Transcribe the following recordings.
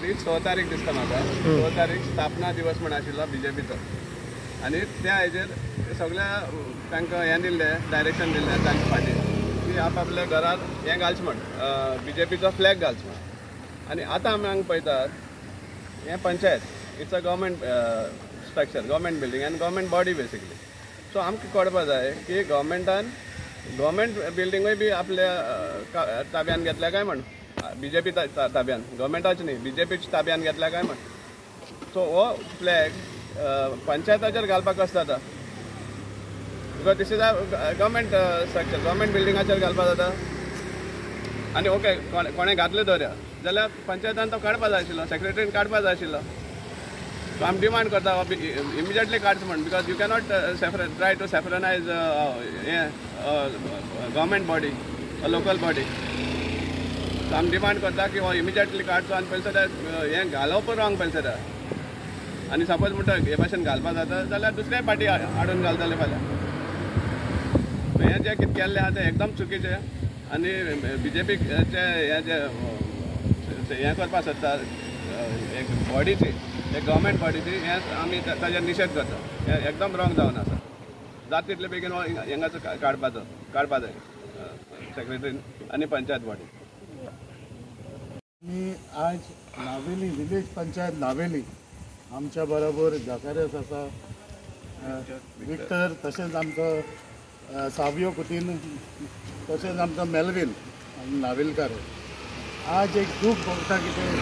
ती 6 तारीख दिसता म्हाका 6 तारीख स्थापना दिवस म्हण आशिल्लो बीजेपीचो आनी त्या हेजेर सगळ्या तांकां हें दिल्लें डायरेक्शन दिल्लें तांचे फाटीं की आपल्या घरात हें घालचें म्हण बीजेपीचो फ्लॅग घालचो म्हण आनी आतां आमी हांगा पळयतात हें panchayat it's a government structure government building आनी गव्हर्मेंट बॉडी बेसिकली सो आमकां कळपाक जाय की गव्हर्मेंट बिल्डिंगूय बी आपल्या ताब्यान घेतल्या काय म्हण बीजेपी ताब्यान गव्हर्मेंटाची न्ही बीजेपीच्या ताब्यान घेतल्या काय म्हण सो हो फ्लॅग पंचायताचेर घालपाक कसो जाता because this is a government structure government बिल्डिंगाचेर घालपाक जाता आनी ओके कोणें घातले दवरया जाल्यार पंचायतान तो काडपाक जाय आशिल्लो सेक्रेटरीन काडपाक जाय आशिल्लो सो आमी डिमांड करता इमिजिएटली काडचो म्हण because you cannot try to saffronise हें government body local body so आमी डिमांड करता की हो इमिजिएटली काडचो आनी पयलीं सद्या हें घालप रॉंग पयलीं सद्या आनी सपोज म्हणटा हे भाशेन घालपाक जाता जाल्यार दुसऱ्याय पार्टी हाडून घालतले फाल्यां हें जें कितें केल्लें आहा तें एकदम चुकीचें आनी बीजेपीचे हें जें हें करपाक सोदता एक बॉडीची एक गव्हर्मेंट बॉडीची हें आमी ताजेर निशेध करता हें एकदम रॉंग जावन आसा जाता तितले बेगीन हो हिंगाचो काडपा जाय सेक्रेटरीन आनी पंचायत बॉडी मी आज नावेली विलेज पंचायत नावेली आमच्या बरोबर जकारेस आसा विक्टर तशेंच आमचो सावियो कुतीन तशेंच आमचो मेलवीन नावेलकार आज एक दूख भोगता कितें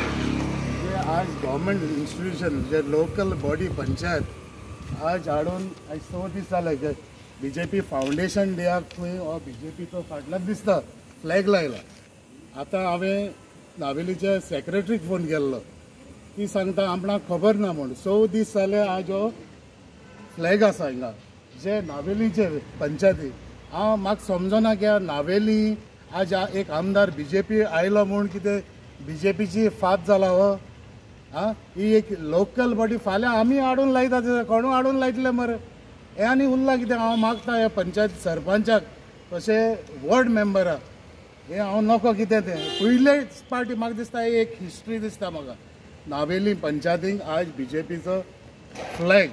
जे आज गव्हर्मेंट इन्स्टिट्यूशन जे लोकल बॉडी पंचायत आज हाडून आज 6 दीस जाले जे बीजेपी फावंडेशन डेयाक खंय हो बीजेपीचो फाटल्यान दिसता फ्लॅग लायला आतां हांवें नावेलीच्या सेक्रेटरीक फोन केल्लो ती सांगता आपणाक खबर ना म्हूण 6 दीस जाले आज हो फ्लॅग आसा हिंगा जे नावेलीचे पंचायती हांव म्हाका समजना की नावेली आज एक आमदार बीजेपी आयलो म्हूण कितें बीजेपीची फात जाला हो ही एक लोकल बॉडी फाल्यां आमी हाडून लायता कोणू हाडून लायतले मरे हें आनी उरलां कितें हांव मागता हे पंचायत सरपंचाक तशें वॉर्ड मेंबराक हें हांव नको कितें तें पयलेच पार्टी म्हाका दिसता एक हिस्ट्री दिसता म्हाका नावेली पंचायतीक आज बीजेपीचो फ्लॅग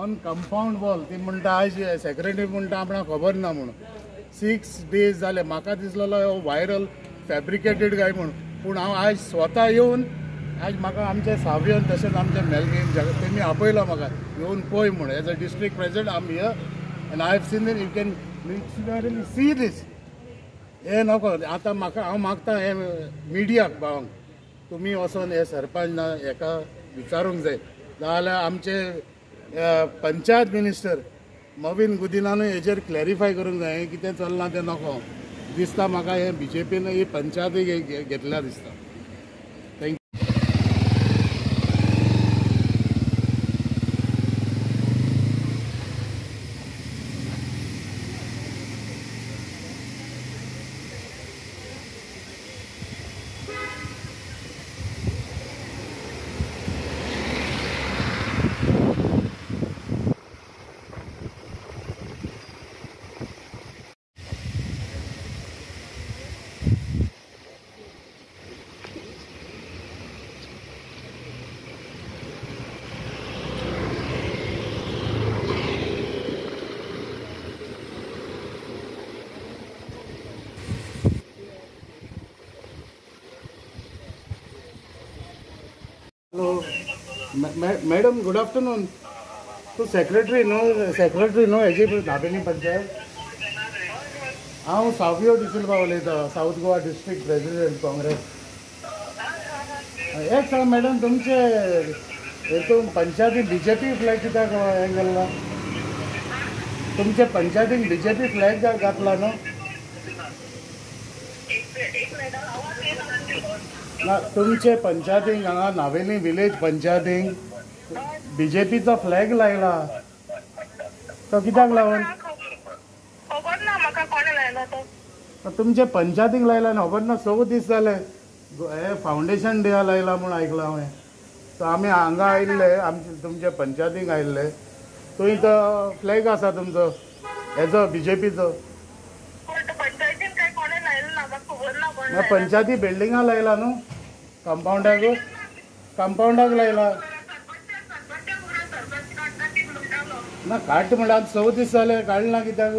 ऑन कंपाऊंड वॉल ती म्हणटा आज सेक्रेटरी म्हणटा आपणाक खबर ना म्हणून 6 days जाले म्हाका दिसलेलो व्हायरल फॅब्रिकेटेड काय म्हूण पूण हांव आज स्वता येवन आज म्हाका आमचे सावियन तशेंच आमचे मेलवीन तेमी आपयलो म्हाका येवन पळय म्हूण as a district president I am here and I have seen you can see this हे नको आतां म्हाका हांव मागता हे मिडियाक भावांक तुमी वचोन हे सरपंच ना हेका विचारूंक जाय जाल्यार आमचे पंचायत मिनिस्टर मवीन गुदिनानूय हेजेर क्लॅरिफाय करूंक जाय हें कितें चलना तें नको दिसता म्हाका हे बीजेपीन ही पंचायती घेतल्या दिसता थँक्यू मॅडम गुड आफ्टरनून तूं सेक्रेटरी न्हू हेजी नावेली पंचायत हांव सावियो डिसिल्वा उलयतां south Goa district president Congress एक सांग मॅडम तुमचे हेतून पंचायतीन बीजेपी फ्लॅग कित्याक हें केल्ला तुमचे पंचायतीन बीजेपी फ्लॅग घातला न्हू ना तुमचे पंचायतीक हांगा नावेली विलेज पंचायतीक बीजेपीचो फ्लॅग लायला तो कित्याक लागून तुमचे पंचायतीक लायला न्हू खबर ना 6 दीस जाले हे फावंडेशन डेया लायला म्हूण आयकलां हांवें सो आमी हांगा आयिल्ले आमचे तुमचे पंचायतीक आयिल्ले थंय तो फ्लॅग आसा तुमचो हेजो बीजेपीचो पंचायती बिल्डिंगा लायला न्हू कंपाउंडाक कंपाऊंडाक लायला ना काट म्हणल्यार 6 दीस जाले काडला कित्याक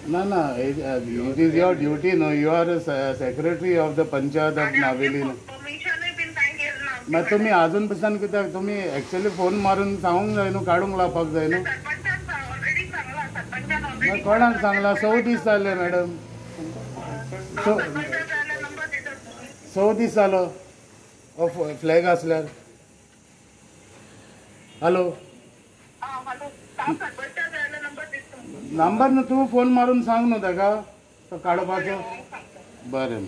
ना ना it is your duty no you are secretary of the panchayat of Naveli मागीर तुम्ही अजून पसून कित्याक तुम्ही एक्चुअली फोन मारून सांगूंक जाय न्हू काडूंक लावपाक जाय न्हू मागीर कोणाक सांगला 6 दीस जाले मॅडम 6 दीस जालो फ्लॅग आसल्यार हॅलो नंबर न्हू तूं फोन मारून सांग न्हू ताका तो काडपाचो बरें